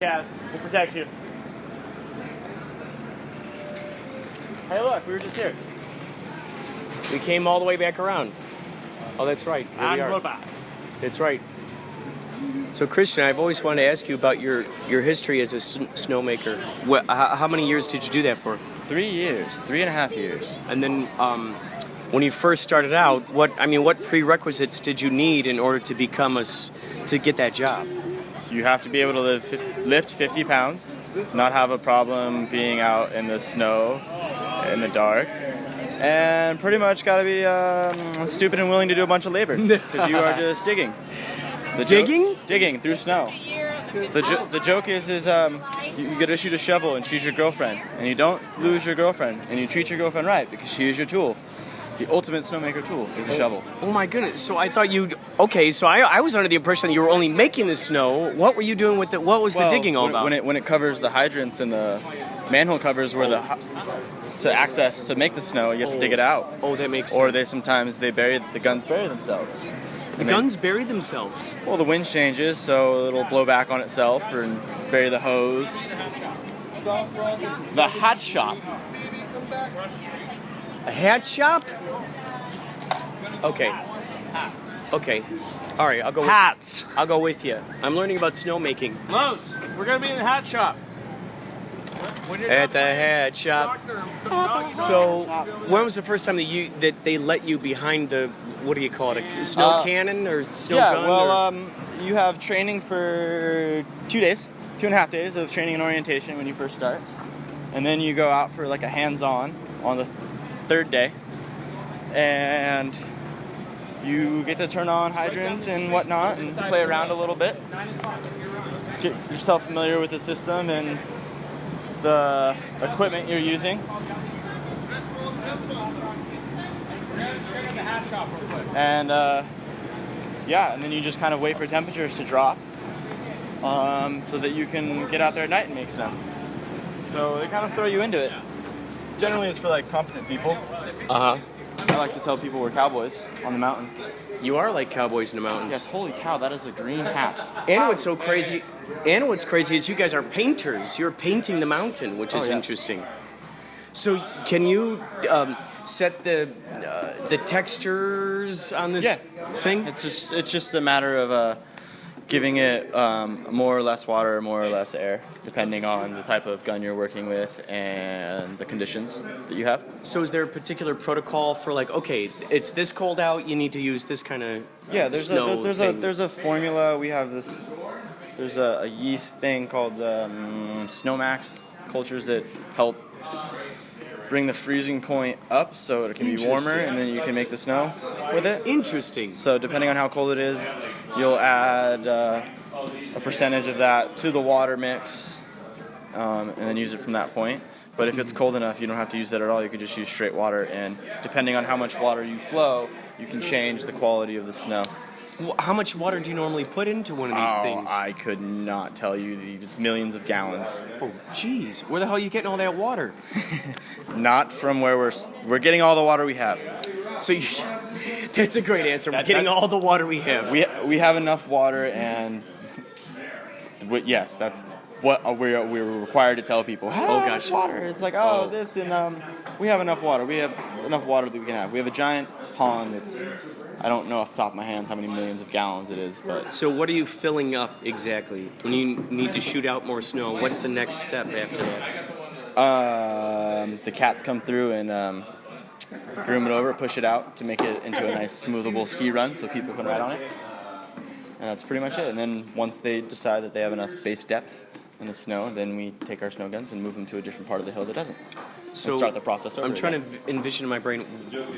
Yes, we'll protect you. Hey, look, we were just here. We came all the way back around. Oh, that's right. Here we are. That's right. So, Christian, I've always wanted to ask you about your history as a snowmaker. How many years did you do that for? 3 years, 3.5 years. And then, when you first started out, what prerequisites did you need in order to to get that job? So you have to be able to lift 50 pounds, not have a problem being out in the snow, in the dark, and pretty much got to be stupid and willing to do a bunch of labor because you are just digging. Digging through snow. The joke is you get to shoot a shovel and she's your girlfriend, and you don't lose your girlfriend, and you treat your girlfriend right because she is your tool. The ultimate snowmaker tool is a shovel. Oh my goodness! So I thought I was under the impression that you were only making the snow. What were you doing with it? What was the digging all about? When it covers the hydrants and the manhole covers where to make the snow, you have to dig it out. Oh, that makes sense. Or the guns bury themselves. The guns bury themselves? Well, the wind changes, so it'll blow back on itself and bury the hose. The hot shop. A hat shop? Okay. Okay. All right, I'll go. Hats. I'll go with you. I'm learning about snowmaking. Los, we're gonna be in the hat shop. At the hat shop. So, when was the first time that they let you behind the, what do you call it, a snow cannon or snow gun? Yeah, well, you have training for 2 days, 2.5 days of training and orientation when you first start, and then you go out for like a hands-on on the third day, and you get to turn on hydrants and whatnot and play around a little bit, get yourself familiar with the system and the equipment you're using. And and then you just kind of wait for temperatures to drop so that you can get out there at night and make snow. So they kind of throw you into it. Generally it's for like competent people. I like to tell people we're cowboys on the mountain. You are like cowboys in the mountains. Yes, holy cow, that is a green hat. And what's crazy is you guys are painters. You're painting the mountain, which is interesting. So can you set the textures on this thing? It's just a matter of giving it more or less water, more or less air, depending on the type of gun you're working with and the conditions that you have. So is there a particular protocol for like, okay, it's this cold out, you need to use this kind of there's a formula. We have this. There's a yeast thing called Snowmax cultures that help bring the freezing point up so it can be warmer, and then you can make the snow with it. Interesting. So depending on how cold it is, you'll add a percentage of that to the water mix and then use it from that point. But if it's cold enough, you don't have to use that at all. You can just use straight water, and depending on how much water you flow, you can change the quality of the snow. How much water do you normally put into one of these things? I could not tell you. It's millions of gallons. Oh, jeez. Where the hell are you getting all that water? Not from where we're getting all the water we have. So that's a great answer. We're getting all the water we have. We have enough water, and yes, that's what we're required to tell people. Oh gosh, water. It's like this, and we have enough water. We have enough water that we can have. We have a giant pond that's, I don't know off the top of my hands how many millions of gallons it is, but... So what are you filling up exactly? When you need to shoot out more snow, what's the next step after that? The cats come through and broom it over, push it out to make it into a nice smoothable ski run so people can ride on it. And that's pretty much it. And then once they decide that they have enough base depth in the snow, then we take our snow guns and move them to a different part of the hill that doesn't. So start the process over. I'm trying to envision in my brain,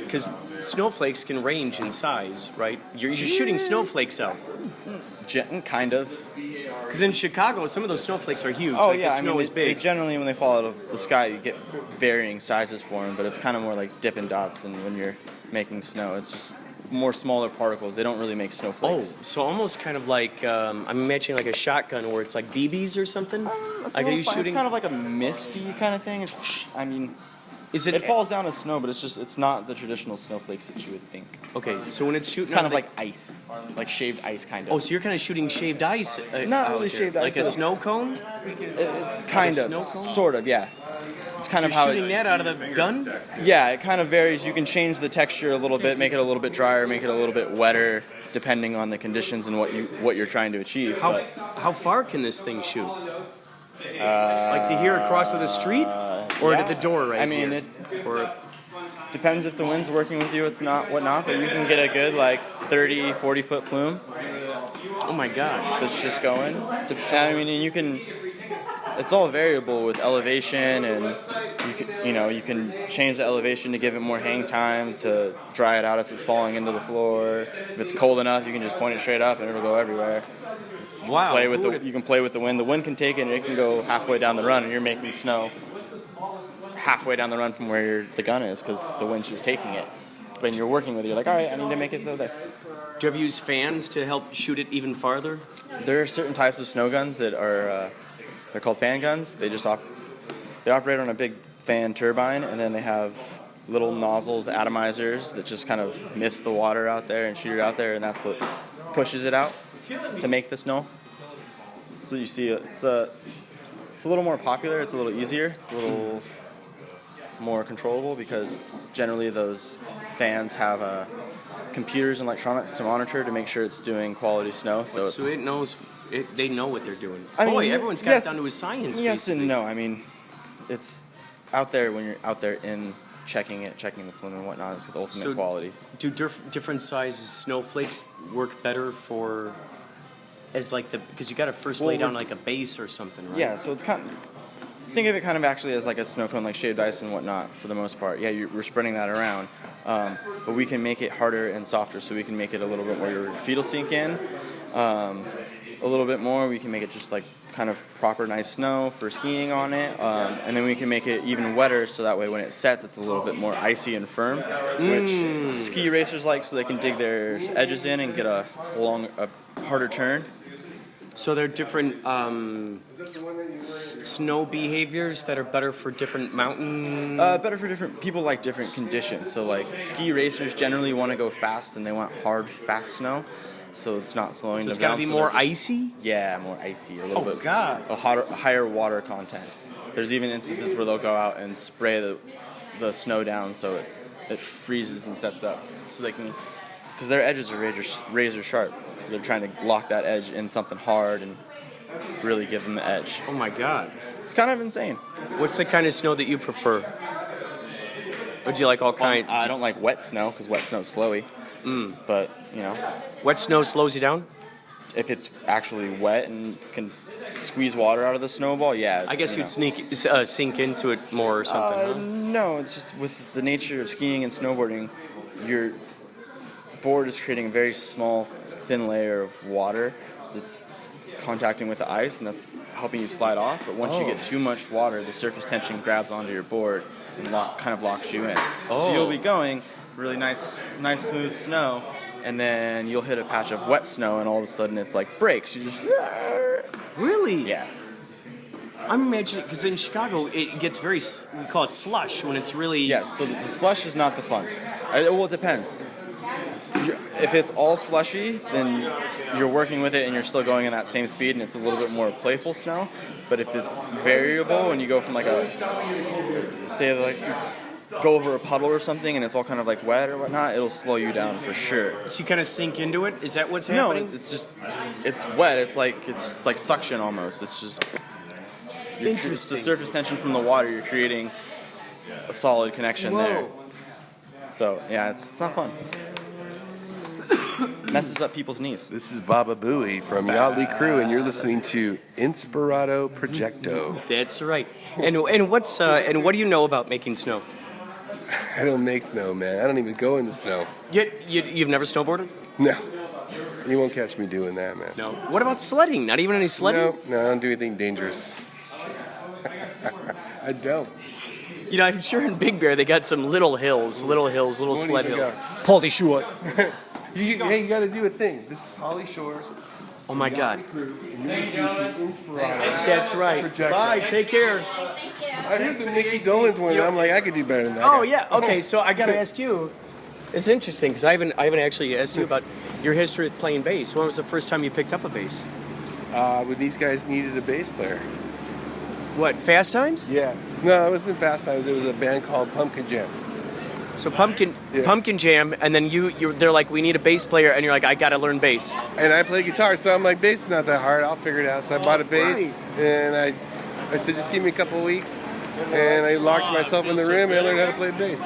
because snowflakes can range in size, right? You're shooting snowflakes out. Kind of. Because in Chicago, some of those snowflakes are huge. Oh, the snow is big. They generally, when they fall out of the sky, you get varying sizes for them, but it's kind of more like Dippin' Dots, and when you're making snow, it's just more smaller particles. They don't really make snowflakes. Oh, so almost kind of like, I'm imagining like a shotgun where it's like BBs or something? It's kind of like a misty kind of thing. It falls down as snow, but it's not the traditional snowflakes that you would think. Okay, so when it's shooting, It's kind of like ice, like shaved ice, kind of. Oh, so you're kind of shooting shaved ice? Not really shaved ice, like a snow cone. Kind of, snow cone? sort of, yeah. It's kind of So how shooting that out of the gun? Yeah, it kind of varies. You can change the texture a little bit, make it a little bit drier, make it a little bit wetter, depending on the conditions and what you're trying to achieve. How far can this thing shoot? Like to here across to the street, or to the door right mean, here? it depends if the wind's working with you. It's not whatnot, but you can get a good 30, 40 foot plume. Oh my God! That's just going. I mean, and you can. It's all variable with elevation, and you can change the elevation to give it more hang time to dry it out as it's falling into the floor. If it's cold enough, you can just point it straight up and it'll go everywhere. Wow! You can play with the wind. The wind can take it, and it can go halfway down the run, and you're making snow halfway down the run from where the gun is because the wind's just taking it. When you're working with it, you're like, all right, I need to make it go there. Do you ever use fans to help shoot it even farther? There are certain types of snow guns that are they're called fan guns. They operate on a big fan turbine, and then they have little nozzles, atomizers that just kind of mist the water out there and shoot it out there, and that's what pushes it out to make the snow. So you see, it's a little more popular. It's a little easier. It's a little more controllable because generally those fans have computers and electronics to monitor to make sure it's doing quality snow. So it knows. They know what they're doing. Everyone's got it down to a science. Yes and no. I mean, it's out there when you're out there in checking the plume and whatnot. It's the ultimate quality. Do different sizes snowflakes work better for because you got to first lay down like a base or something, right? Yeah. So it's think of it kind of actually as like a snow cone, like shaved ice and whatnot for the most part. Yeah, we're spreading that around, but we can make it harder and softer. So we can make it a little bit more your feet will sink in. A little bit more, we can make it just like kind of proper nice snow for skiing on it, and then we can make it even wetter so that way when it sets it's a little bit more icy and firm, which ski racers like so they can dig their edges in and get a harder turn. So there are different snow behaviors that are better for different mountain... better for different... People like different conditions. So like ski racers generally want to go fast and they want hard, fast snow. So it's not slowing them down. So it's got to be more icy? Yeah, more icy. A little bit. Oh, God. Higher water content. There's even instances where they'll go out and spray the snow down so it freezes and sets up. So they can... Because their edges are razor sharp. So they're trying to lock that edge in something hard and really give them the edge. Oh, my God. It's kind of insane. What's the kind of snow that you prefer? Or do you like all kinds? I don't like wet snow because wet snow's slowy. But, Wet snow slows you down? If it's actually wet and can squeeze water out of the snowball, yeah. I guess you'd sink into it more or something, huh? No, it's just with the nature of skiing and snowboarding, your board is creating a very small, thin layer of water that's contacting with the ice, and that's helping you slide off. But once you get too much water, the surface tension grabs onto your board and kind of locks you in. So you'll be going really nice smooth snow, and then you'll hit a patch of wet snow, and all of a sudden it's like breaks. You just... Really? Yeah. I'm imagining, because in Chicago it gets very, we call it slush, when it's really... Yes, so the slush is not the fun. Well, it depends. If it's all slushy, then you're working with it and you're still going in that same speed, and it's a little bit more playful snow. But if it's variable, and you go from you go over a puddle or something, and it's all kind of like wet or whatnot, it'll slow you down for sure. So you kind of sink into it? Is that what's happening? No, it's wet. It's like suction almost. It's just interesting. The surface tension from the water. You're creating a solid connection there. So yeah, it's not fun. Messes up people's knees. This is Baba Booey from Yachtley Crew, and you're listening to Inspirado Projecto. That's right. And what do you know about making snow? I don't make snow, man. I don't even go in the snow. You've never snowboarded? No. You won't catch me doing that, man. No. What about sledding? Not even any sledding? No, I don't do anything dangerous. I don't. I'm sure in Big Bear they got some little sled hills. Polly Shores. You got to do a thing. This is Polly Shores. Oh my God. Thanks, gentlemen. That's right. Projecto. Bye. Take care. I heard the Mickey Dolenz one, and I'm like, I could do better than that. Oh guy. yeah. Okay, so I gotta ask you. It's interesting because I haven't actually asked you about your history with playing bass. When was the first time you picked up a bass? When these guys needed a bass player. What, Fast Times? Yeah. No, it wasn't Fast Times. It was a band called Pumpkin Jam. So Pumpkin Jam, and then they're like, we need a bass player, and you're like, I gotta learn bass. And I play guitar, so I'm like, bass is not that hard. I'll figure it out. So I bought a bass, and I said, just give me a couple of weeks. And I locked myself in the room, and I learned how to play bass.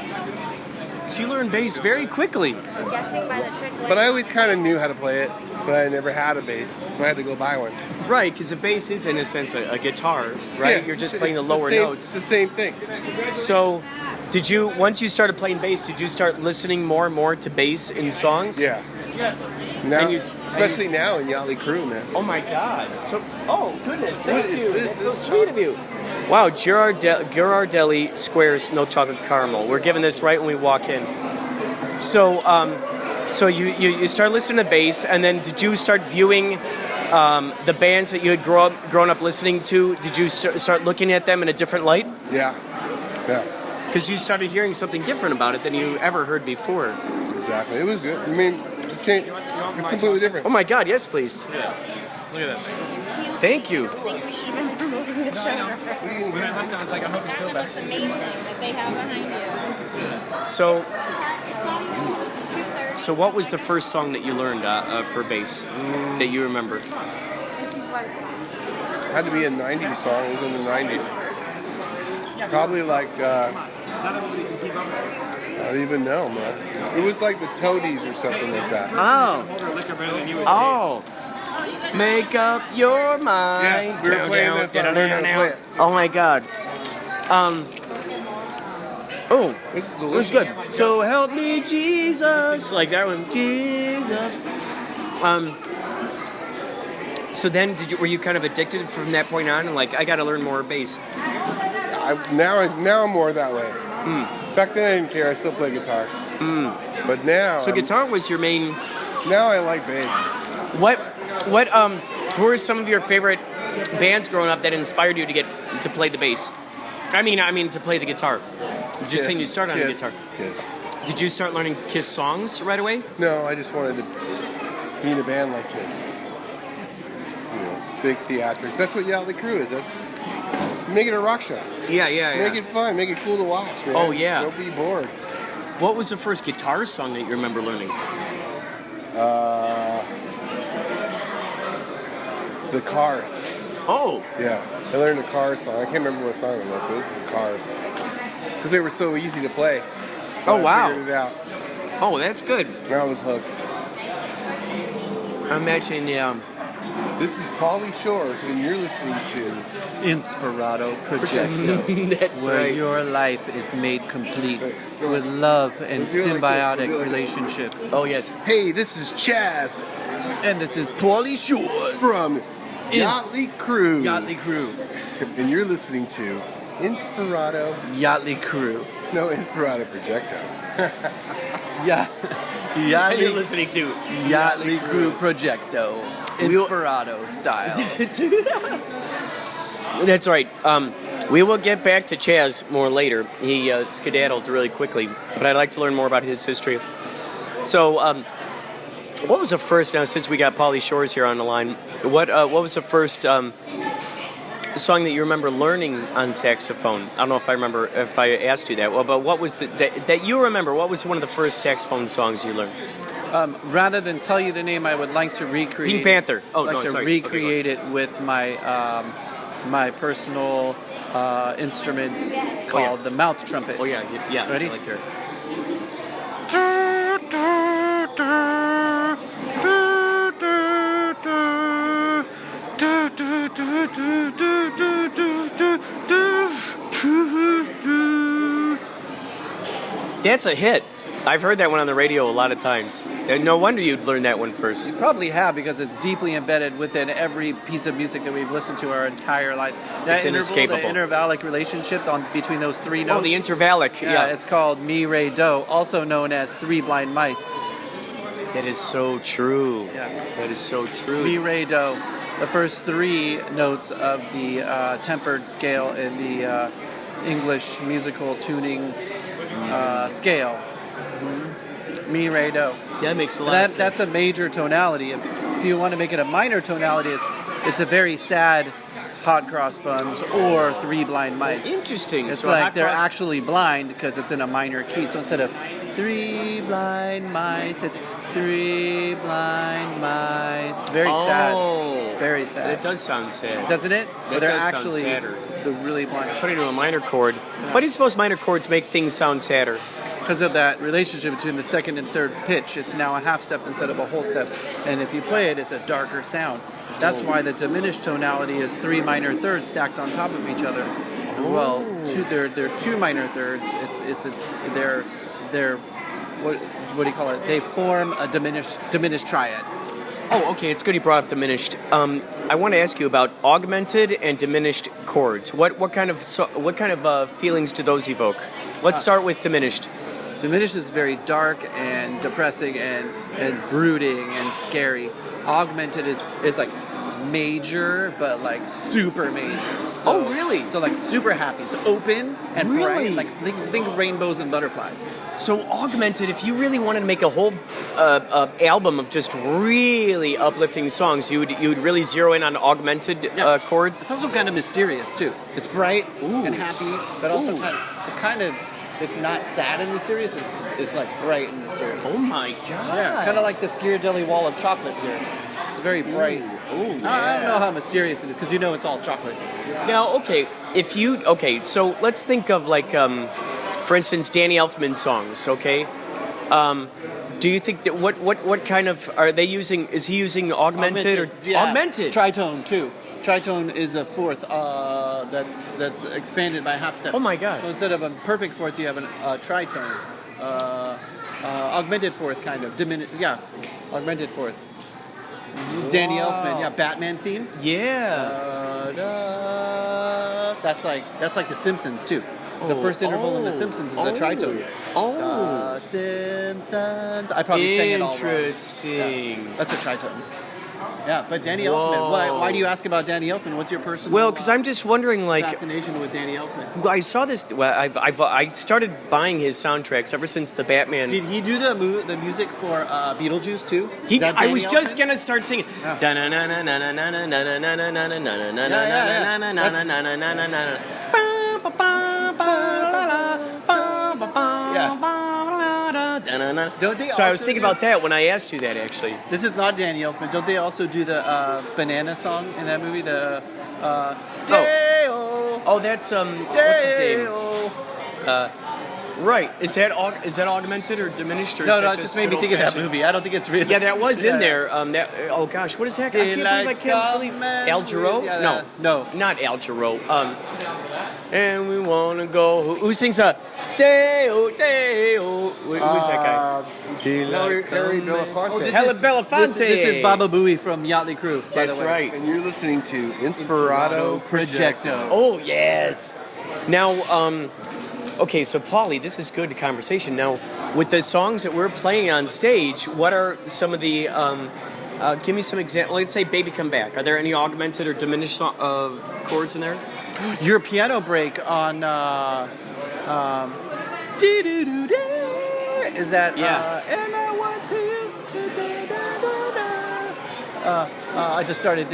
So you learned bass very quickly. I'm guessing by the trick. But I always kind of knew how to play it, but I never had a bass, so I had to go buy one. Right, because a bass is, in a sense, a guitar, right? Yeah, You're just it's playing the lower same, notes. It's the same thing. So, once you started playing bass, did you start listening more and more to bass in songs? Yeah. Now, And especially now in Yachtley Crew, man. Oh my God! So, oh goodness, thank What is you. this? That's so sweet of you. Wow, Girardelli Squares Milk Chocolate Caramel. We're giving this right when we walk in. So, so you start listening to bass, and then did you start viewing the bands that you had grown up listening to? Did you start looking at them in a different light? Yeah. Yeah. Because you started hearing something different about it than you ever heard before. Exactly. It was good. I mean, it's completely different. Oh my God! Yes, please. Look at that. Thank you. I think we should have been promoting the show. When I left, I was like, I hope you feel better. That's amazing that they have behind you. So what was the first song that you learned for bass that you remember? It had to be a 90s song. It was in the 90s. Probably like, I don't even know, man. It was like the Toadies or something like that. Oh. Make up your mind. Yeah, we were playing that song. I learned how to play it. Oh my God. Oh, This is it was delicious. good. So help me, Jesus, like that one, Jesus. So then, were you kind of addicted from that point on, and like, I got to learn more bass? Now I'm more that way. Back then I didn't care. I still play guitar. But now, So guitar was your main. now I like bass. Who were some of your favorite bands growing up that inspired you to play the bass? I mean to play the guitar. Just saying you started on the guitar. Kiss. Did you start learning Kiss songs right away? No, I just wanted to be in a band like Kiss. You know, big theatrics. That's what Yachtley Crew is. That's make it a rock show. Yeah. Make it fun. Make it cool to watch, man. Oh, yeah. Don't be bored. What was the first guitar song that you remember learning? The Cars. Oh, Yeah, I learned a Cars song. I can't remember what song it was, but it was the Cars. Because they were so easy to play. Oh, I wow. figured it out. Oh, that's good. And I was hooked. I'm imagining, This is Pauly Shores, and you're listening to Inspirado Projecto, That's where right. your life is made complete with love and Do it like this, symbiotic do it like this. relationships. Oh, yes. Hey, this is Chaz And this is Pauly Shores from Yachtley Crew. Yachtley Crew. And you're listening to Inspirado. Yachtley Crew. No, Inspirado Projecto. Yeah. And you're Yachtley, listening to Yachtley Crew Projecto. Inspirado style. That's right. We will get back to Chaz more later. He skedaddled really quickly, but I'd like to learn more about his history. So, what was the first? Now, since we got Pauly Shores here on the line, what was the first song that you remember learning on saxophone? I don't know if I asked you that. Well, but what was that you remember? What was one of the first saxophone songs you learned? Rather than tell you the name, I would like to recreate. Pink Panther. Oh, like no, to sorry. recreate it with my my personal instrument called the mouth trumpet. Oh yeah. Ready? I like to hear it. That's a hit. I've heard that one on the radio a lot of times. And no wonder you'd learn that one first. You probably have, because it's deeply embedded within every piece of music that we've listened to our entire life. That It's inescapable. The intervallic relationship between those three notes. Oh, the intervallic. Yeah. It's called mi, re, do, also known as Three Blind Mice. That is so true. Yes. That is so true. Mi, re, do. The first three notes of the tempered scale in the English musical tuning scale. Mi, re, do. That makes a lot of sense. That's a major tonality. If you want to make it a minor tonality, it's a very sad Hot Cross Buns or Three Blind Mice. Interesting. It's so like they're actually blind because it's in a minor key. So instead of Three Blind Mice, it's Three Blind Mice. Very sad. Very sad. It does sound sad. Doesn't it? That they're does sound actually sadder. the really blind. Put it into a minor chord. Why do you suppose minor chords make things sound sadder? Because of that relationship between the second and third pitch. It's now a half step instead of a whole step. And if you play it, it's a darker sound. That's why the diminished tonality is three minor thirds stacked on top of each other. Well, they're two minor thirds. They're what do you call it? They form a diminished triad. Oh, okay. It's good you brought up diminished. I want to ask you about augmented and diminished chords. What kind of feelings do those evoke? Let's start with diminished. Diminished is very dark and depressing and brooding and scary. Augmented is like major, but like super major. So, really? So like super happy. It's open and bright. Like think rainbows and butterflies. So augmented, if you really wanted to make a whole album of just really uplifting songs, you would really zero in on augmented chords. It's also kind of mysterious too. It's bright and happy, but also it's not sad and mysterious. It's like bright and mysterious. Oh my god! Yeah, kind of like this Ghirardelli wall of chocolate here. It's very bright. Ooh, yeah. I don't know how mysterious it is because you know it's all chocolate. Now, so let's think of like, for instance, Danny Elfman songs. Okay, do you think that what kind of are they using? Is he using augmented or augmented? Tritone too. Tritone is a fourth that's expanded by a half step. Oh my god! So instead of a perfect fourth, you have a tritone, augmented fourth kind of augmented fourth. Wow. Danny Elfman, Batman theme. Yeah. That's like The Simpsons too. The first interval in The Simpsons is a tritone. The Simpsons. I probably sang it all wrong. Interesting. Yeah, that's a tritone. Yeah, but Danny Elfman. Why do you ask about Danny Elfman? What's your personal? Well, because I'm just wondering, like, fascination with Danny Elfman. Well, I saw this. Well, I started buying his soundtracks ever since the Batman. Did he do the music for Beetlejuice too? I was just gonna start singing. So I was thinking about that when I asked you that, actually. This is not Danny Elfman. Don't they also do the banana song in that movie? The that's what's his name? Right. Is that augmented or diminished? Or no, it just made me think of that movie. I don't think it's really. Yeah, that was in there. Oh gosh, what is that? I can't believe Al Jarreau? Yeah, no, not Al Jarreau. And we wanna go. Who sings a Deo Deo? Who's that guy? Harry Belafonte. Helen Belafonte. This is Baba Booey from Yachtley Crew. That's right. And you're listening to Inspirado Projecto. Oh yes. Now, okay, so Paulie, this is good conversation. Now, with the songs that we're playing on stage, what are some of the? Give me some examples. Let's say "Baby Come Back." Are there any augmented or diminished chords in there? Your piano break on is that and I want to I just started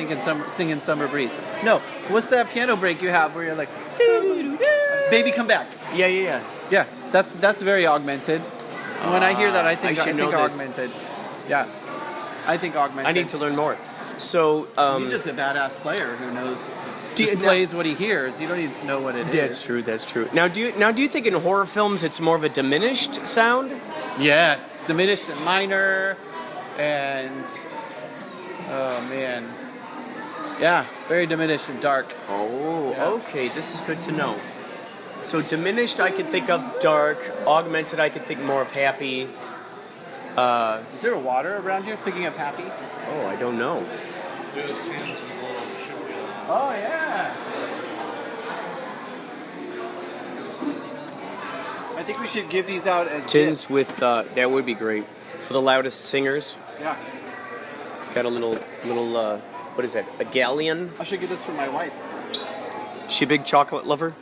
singing Summer Breeze. No, what's that piano break you have where you're like Baby Come Back? Yeah, that's very augmented. When I hear that, I think augmented. Yeah, I think augmented. I need to learn more. So you're just a badass player who knows. Plays what he hears. You don't need to know what it is. That's true. Now, do you think in horror films it's more of a diminished sound? Yes, diminished and minor, and oh man, yeah, very diminished and dark. Oh, yeah. Okay, this is good to know. So diminished, I could think of dark. Augmented, I could think more of happy. Is there water around here? Speaking of happy. Oh, I don't know. Oh, yeah. I think we should give these out as tins gifts. With, that would be great. For the loudest singers. Yeah. Got a little, what is that? A galleon? I should get this for my wife. She a big chocolate lover?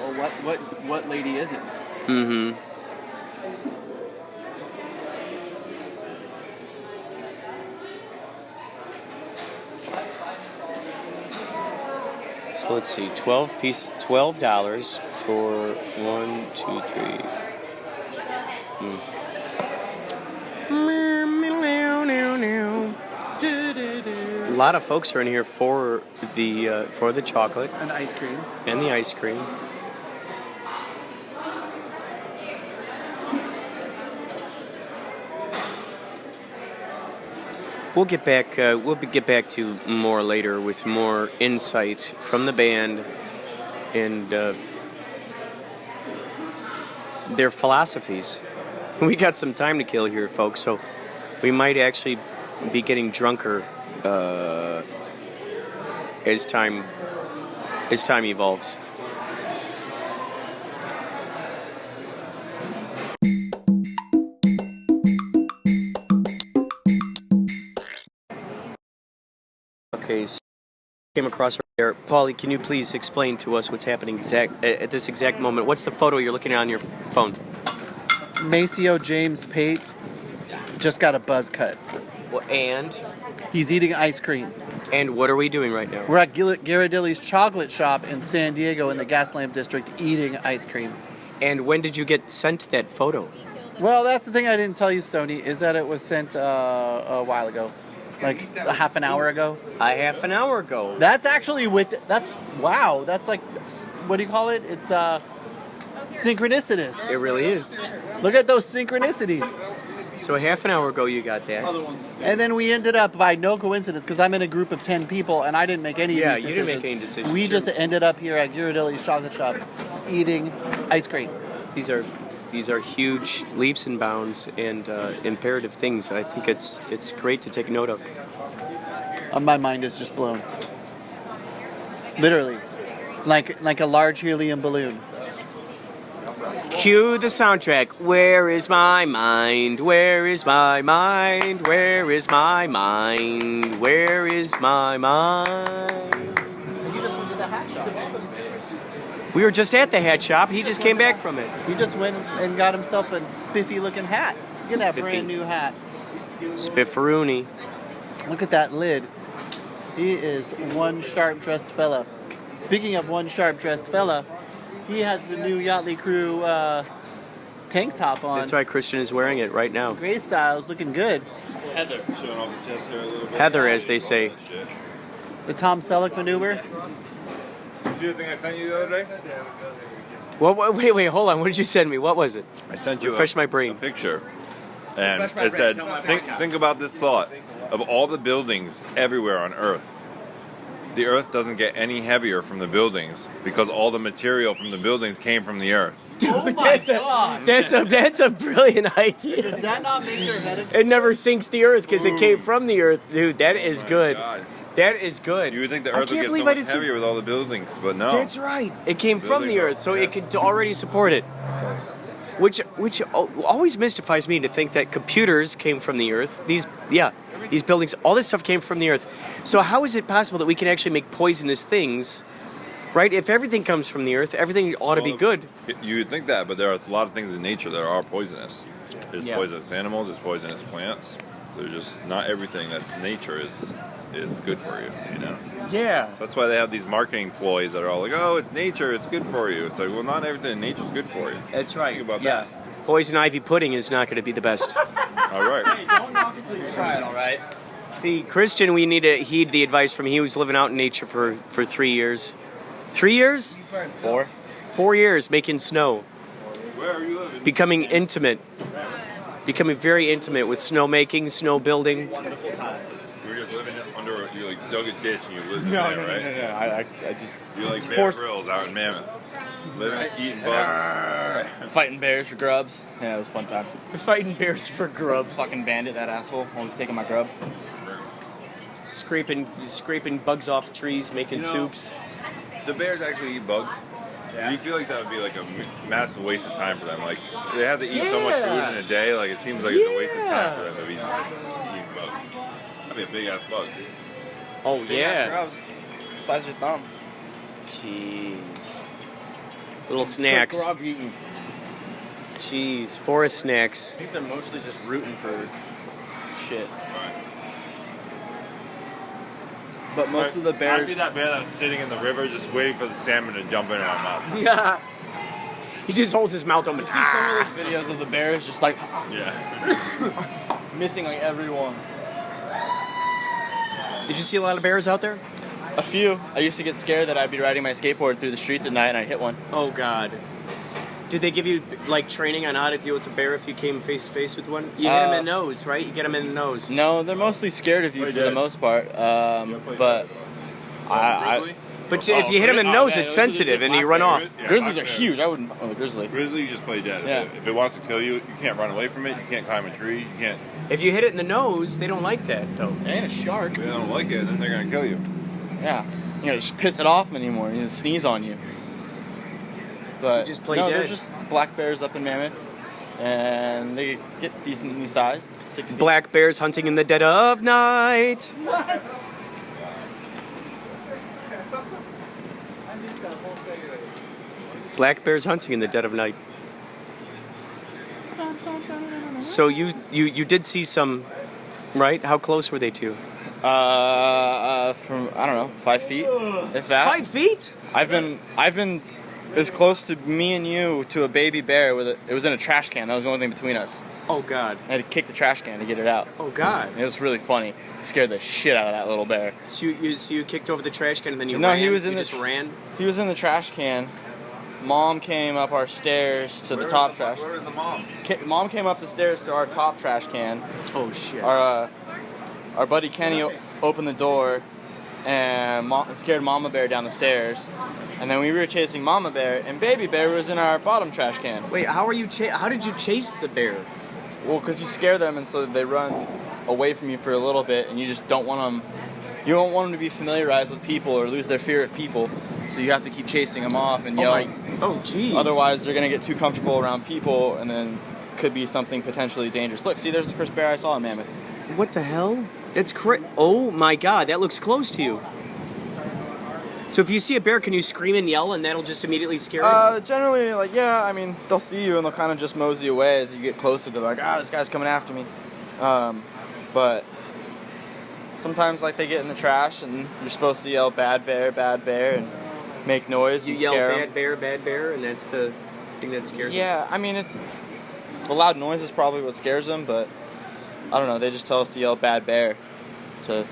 Oh, what lady isn't. Mm-hmm. So let's see, $12 for 1, 2, 3. A lot of folks are in here for the chocolate And ice cream. and the ice cream. We'll get back. We'll get back to more later with more insight from the band and their philosophies. We got some time to kill here, folks, so we might actually be getting drunker as time evolves. Okay, so came across right there. Paulie, can you please explain to us what's happening at this exact moment? What's the photo you're looking at on your phone? Maceo James Pate just got a buzz cut. Well, and He's eating ice cream. what are we doing right now? We're at Ghirardelli's chocolate shop in San Diego in the Gaslamp district eating ice cream. And when did you get sent that photo? Well, that's the thing I didn't tell you, Stoney, is that it was sent a while ago. Like a half an hour ago. A half an hour ago. That's actually wow. That's like, what do you call it? It's synchronicitous. It really is. Look at those synchronicities. So a half an hour ago you got that. And then we ended up, by no coincidence, because I'm in a group of 10 people and I didn't make any of these decisions. Yeah, you didn't make any decisions. We just ended up here at Ghirardelli's chocolate shop eating ice cream. These are huge leaps and bounds and imperative things. I think it's great to take note of. My mind is just blown. Literally. Like a large helium balloon. Cue the soundtrack. Where is my mind? Where is my mind? Where is my mind? Where is my mind? You just went to the hat shop. We were just at the hat shop. He just came back from it. He just went and got himself a spiffy looking hat. Look at that Spiffy. brand new hat. Spifferoonie. Look at that lid. He is one sharp dressed fella. Speaking of one sharp dressed fella, he has the new Yachtley Crew tank top on. That's why Christian is wearing it right now. Gray style's looking good. Heather. Showing off the chest there a little bit. Heather, as they say. The Tom Selleck maneuver. See the thing I sent you the other day? Wait, hold on. What did you send me? What was it? I sent you Refresh my brain. a picture. And it said, think about this thought. Of all the buildings everywhere on Earth, the Earth doesn't get any heavier from the buildings because all the material from the buildings came from the Earth. Dude, Oh my God. That's a brilliant idea. Does that not make your head It never sinks the Earth because it came from the Earth. Dude, that is good. God. That is good. You would think the I Earth would can't get believe so I much didn't see- heavier with all the buildings, but no. That's right. It came from the Building Earth, so yeah. it could already support it. Which always mystifies me to think that computers came from the Earth. These buildings, all this stuff came from the Earth. So how is it possible that we can actually make poisonous things, right? If everything comes from the Earth, everything ought to be good. You would think that, but there are a lot of things in nature that are poisonous. There's Yeah. poisonous animals, there's poisonous plants. There's just not everything that's nature is good for you, you know? Yeah. That's why they have these marketing ploys that are all like, oh, it's nature, it's good for you. It's like, well, not everything in nature is good for you. That's right. Think about Yeah. Poison ivy pudding is not going to be the best. All right. Don't knock it till you try it, all right? See, Christian, we need to heed the advice from he was living out in nature for 3 years. 3 years? 4. 4 years making snow. Where are you living? Becoming intimate. Becoming very intimate with snow making, snow building. Wonderful time. You were just living under, you like dug a ditch and you lived in there, right? I just You like Bear Grylls out in Mammoth. Living, eating bugs. fighting bears for grubs. Yeah, it was a fun time. Fighting bears for grubs. Fucking bandit, that asshole, always taking my grub. Scraping bugs off trees, making soups. The bears actually eat bugs. Do you feel like that would be like a massive waste of time for them? Like, they have to eat so much food in a day, like it seems like it's a waste of time for them to be eating bugs. That'd be a big ass bug. Oh, Big ass yeah. grubs, size of your thumb. Jeez. Little snacks. Grub eating. Jeez, forest snacks. I think they're mostly just rooting for shit. But most of the bears. I'd be that bear that's sitting in the river just waiting for the salmon to jump in our mouth. Yeah. He just holds his mouth open. You see some of those videos of the bears just like Yeah. missing like every one. Did you see a lot of bears out there? A few. I used to get scared that I'd be riding my skateboard through the streets at night and I'd hit one. Oh God. Did they give you like training on how to deal with a bear if you came face to face with one? You hit him in the nose, right? You get him in the nose. No, they're mostly scared of you for the most part. But But if you hit him in the nose, it's sensitive and you run off. Yeah, grizzlies are huge. I wouldn't fuck with a grizzly. Grizzly, you just play dead. Yeah. If it wants to kill you, you can't run away from it. You can't climb a tree. You can't. If you hit it in the nose, they don't like that though. And a shark. If they don't like it, then they're gonna kill you. Yeah. You know, just piss it off anymore. You just sneeze on you. But you just play no, dead. there's just black bears up in Mammoth, and they get decently sized. 6 feet. Black bears hunting in the dead of night. Black bears hunting in the dead of night. So you did see some, right? How close were they to you? From I don't know, 5 feet, if that. 5 feet? I've been as close to me and you to a baby bear with it was in a trash can. That was the only thing between us. Oh God. I had to kick the trash can to get it out. Oh God. It was really funny. It scared the shit out of that little bear. So you kicked over the trash can and then you No, ran? he was in you the just ran? He was in the trash can. Mom came up our stairs to the top trash. Where is the mom? Mom came up the stairs to our top trash can. Oh shit. Our buddy Kenny opened the door and scared Mama Bear down the stairs. And then we were chasing Mama Bear, and Baby Bear was in our bottom trash can. Wait, how did you chase the bear? Well, because you scare them, and so they run away from you for a little bit, and you just don't want them. You don't want them to be familiarized with people or lose their fear of people. So you have to keep chasing them off and yell. Oh, jeez. Otherwise, they're gonna get too comfortable around people, and then could be something potentially dangerous. Look, see, there's the first bear I saw in Mammoth. What the hell? That's oh my God, that looks close to you. So if you see a bear, can you scream and yell, and that'll just immediately scare it? Generally, like, yeah, I mean, they'll see you and they'll kind of just mosey away as you get closer. They're like, this guy's coming after me. But sometimes, like, they get in the trash and you're supposed to yell bad bear, and make noise and scare them. You yell bad bear, and that's the thing that scares them? Yeah, I mean, the loud noise is probably what scares them, but I don't know, they just tell us to yell bad bear to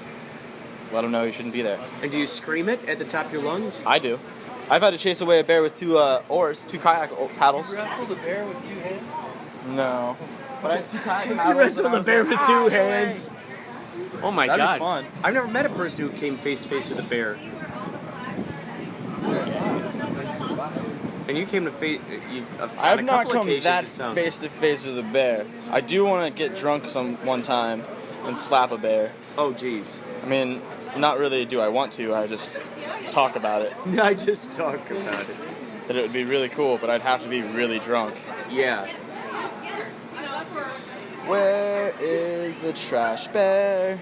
let them know you shouldn't be there. And do you scream it at the top of your lungs? I do. I've had to chase away a bear with two oars, two kayak paddles. You wrestled a bear with 2 hands? No. But I had 2 kayak paddles. You wrestled a bear with 2 hands? Oh my That'd God. be fun. I've never met a person who came face to face with a bear. And you came to face I've not come that face to face with a bear. I do want to get drunk one time and slap a bear. Oh, jeez. I mean, not really do I want to, I just talk about it. I just talk about it. That it would be really cool, but I'd have to be really drunk. Yeah. Where is the trash bear?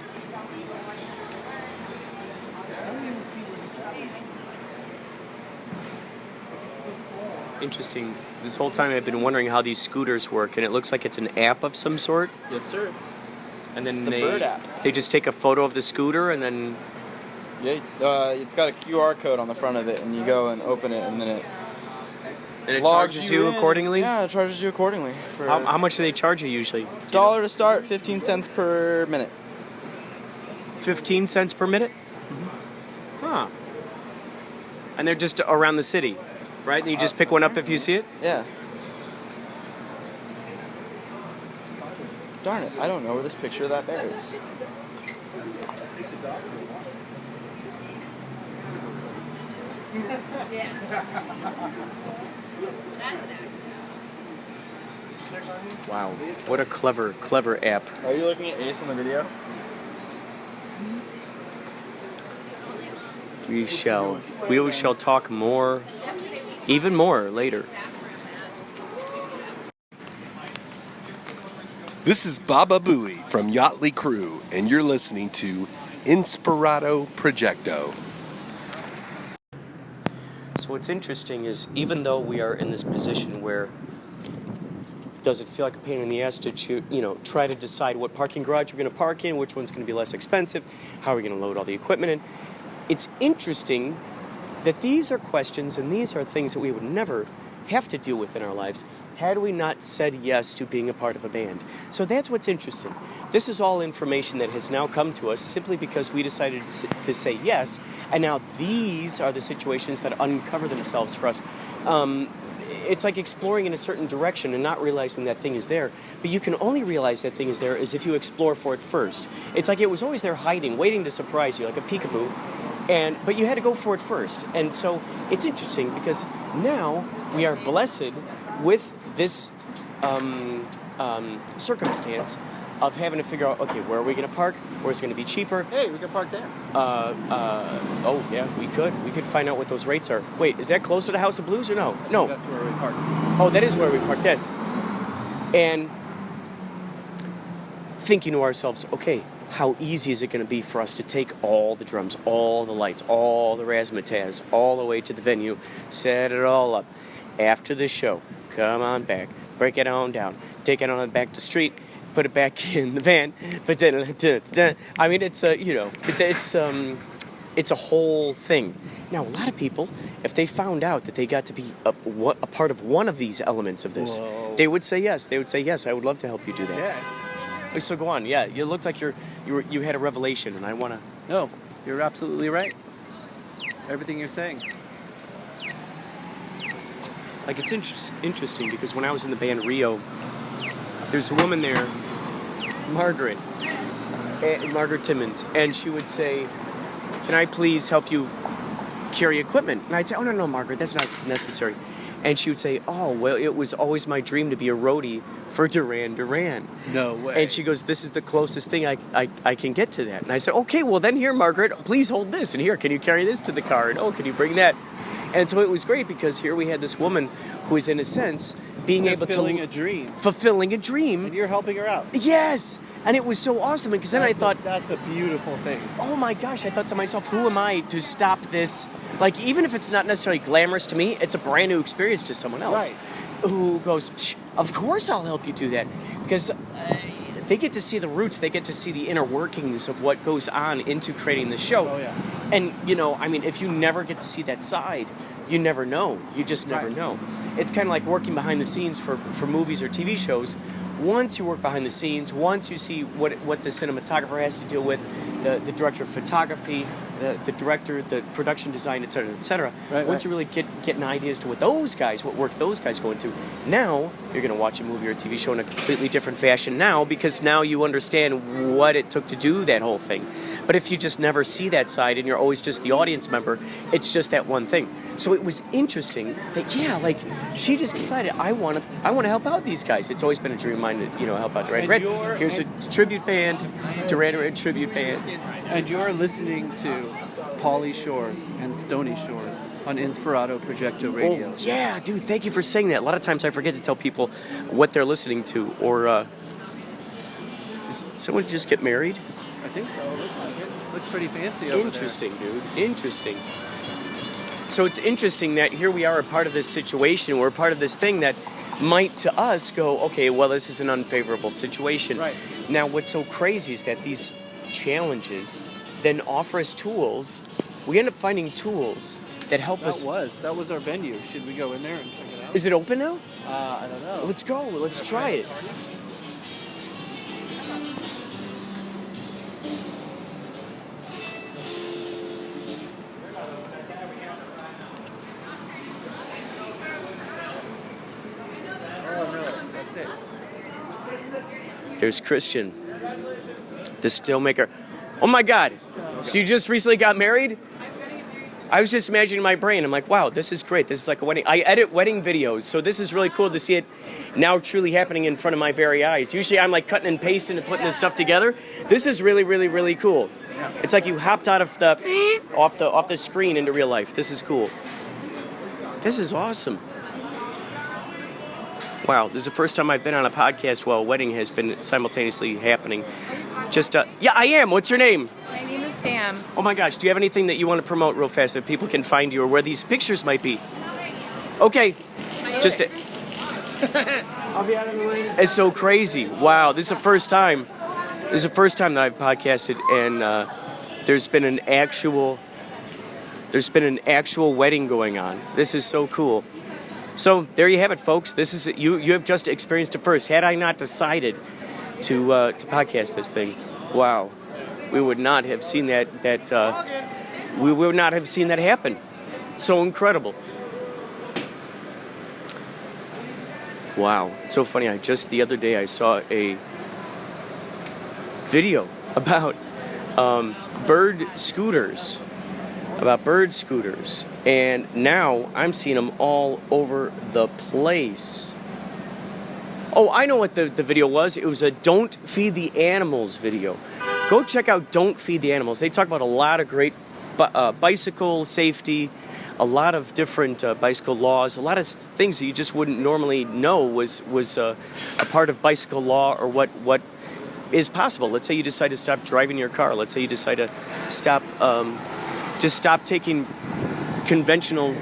Interesting. This whole time I've been wondering how these scooters work, and it looks like it's an app of some sort. Yes, sir. And then the Bird app. They just take a photo of the scooter and then... Yeah, it's got a QR code on the front of it, and you go and open it, and then it... And it charges you accordingly? Yeah, it charges you accordingly. How much do they charge you usually? $1 to start, 15 cents per minute. 15 cents per minute? Mm-hmm. Huh. And they're just around the city, right? And you just pick one up if you see it? Yeah. Darn it, I don't know where this picture of that bear is. Wow, what a clever app. Are you looking at Ace in the video? We shall talk more, even more later. This is Baba Booey from Yachtley Crew, and you're listening to Inspirado Projecto. So what's interesting is, even though we are in this position where does it feel like a pain in the ass to try to decide what parking garage we're going to park in, which one's going to be less expensive, how are we going to load all the equipment in, it's interesting that these are questions and these are things that we would never have to deal with in our lives had we not said yes to being a part of a band. So that's what's interesting. This is all information that has now come to us simply because we decided to say yes, and now these are the situations that uncover themselves for us. It's like exploring in a certain direction and not realizing that thing is there. But you can only realize that thing is there is if you explore for it first. It's like it was always there hiding, waiting to surprise you, like a peekaboo. But you had to go for it first. And so it's interesting because now we are blessed with this circumstance of having to figure out, okay, where are we going to park? Where's going to be cheaper? Hey, we can park there. Oh, yeah, we could. We could find out what those rates are. Wait, is that closer to House of Blues or no? No. That's where we parked. Oh, that is where we parked, yes. And thinking to ourselves, okay, how easy is it going to be for us to take all the drums, all the lights, all the razzmatazz, all the way to the venue, set it all up. After the show, come on back, break it on down, take it on back to the street, put it back in the van. I mean, it's it's a whole thing. Now, a lot of people, if they found out that they got to be a part of one of these elements of this, they would say yes. They would say yes. I would love to help you do that. Yes. So go on. Yeah, you looked like you had a revelation, and I want to. No, you're absolutely right. Everything you're saying. Like, it's interesting because when I was in the band Rio, there's a woman there, Margaret Timmons, and she would say, "Can I please help you carry equipment?" And I'd say, "Oh, no, Margaret, that's not necessary." And she would say, "Oh, well, it was always my dream to be a roadie for Duran Duran." No way. And she goes, "This is the closest thing I can get to that." And I said, "Okay, well then here, Margaret, please hold this. And here, can you carry this to the car? And oh, can you bring that?" And so it was great because here we had this woman who is, in a sense, being able to... Fulfilling a dream. And you're helping her out. Yes. And it was so awesome because then I thought... That's a beautiful thing. Oh my gosh, I thought to myself, who am I to stop this? Like, even if it's not necessarily glamorous to me, it's a brand new experience to someone else. Right. Who goes, of course I'll help you do that. Because they get to see the roots, they get to see the inner workings of what goes on into creating the show. Oh, yeah. And, I mean, if you never get to see that side, you never know. You just never know. It's kind of like working behind the scenes for movies or TV shows. Once you work behind the scenes, once you see what the cinematographer has to deal with, the director of photography, the director, the production design, et cetera, once you really get an idea as to what work those guys go into, now you're going to watch a movie or a TV show in a completely different fashion now because now you understand what it took to do that whole thing. But if you just never see that side and you're always just the audience member, it's just that one thing. So it was interesting that, she just decided, I want to help out these guys. It's always been a dream of mine to, help out Duran Duran. Here's a tribute band, Duran Duran tribute band. And you're listening to Pauly Shores and Stony Shores on Inspirado Projecto Radio. Oh, yeah, dude, thank you for saying that. A lot of times I forget to tell people what they're listening to. Or, does someone just get married? I think so. Looks pretty fancy over Interesting, dude. Interesting. So it's interesting that here we are a part of this situation. We're a part of this thing that might to us go, okay, well, this is an unfavorable situation. Right. Now, what's so crazy is that these challenges then offer us tools. We end up finding tools that help us. That was our venue. Should we go in there and check it out? Is it open now? I don't know. Let's go. Let's try it. There's Christian, the stillmaker. Oh my God! So you just recently got married? I was just imagining in my brain. I'm like, wow, this is great. This is like a wedding. I edit wedding videos, so this is really cool to see it now truly happening in front of my very eyes. Usually I'm like cutting and pasting and putting this stuff together. This is really, really, really cool. It's like you hopped out of off the screen into real life. This is cool. This is awesome. Wow, this is the first time I've been on a podcast while a wedding has been simultaneously happening. Yeah, I am. What's your name? My name is Sam. them. Oh my gosh, do you have anything that you want to promote real fast that people can find you or where these pictures might be? Okay, just I'll be out of the way. it's so crazy. Wow, this is the first time. This is the first time that I've podcasted, and there's been an actual wedding going on. This is so cool. So there you have it, folks. This is you. You have just experienced it first. Had I not decided to podcast this thing, wow, we would not have seen that. We would not have seen that happen. So incredible. Wow, it's so funny. Just the other day I saw a video about bird scooters. And now I'm seeing them all over the place. Oh, I know what the video was. It was a Don't Feed the Animals video. Go check out Don't Feed the Animals. They talk about a lot of great bicycle safety, a lot of different bicycle laws, a lot of things that you just wouldn't normally know was a part of bicycle law or what is possible. Let's say you decide to stop driving your car. Let's say you decide to stop taking conventional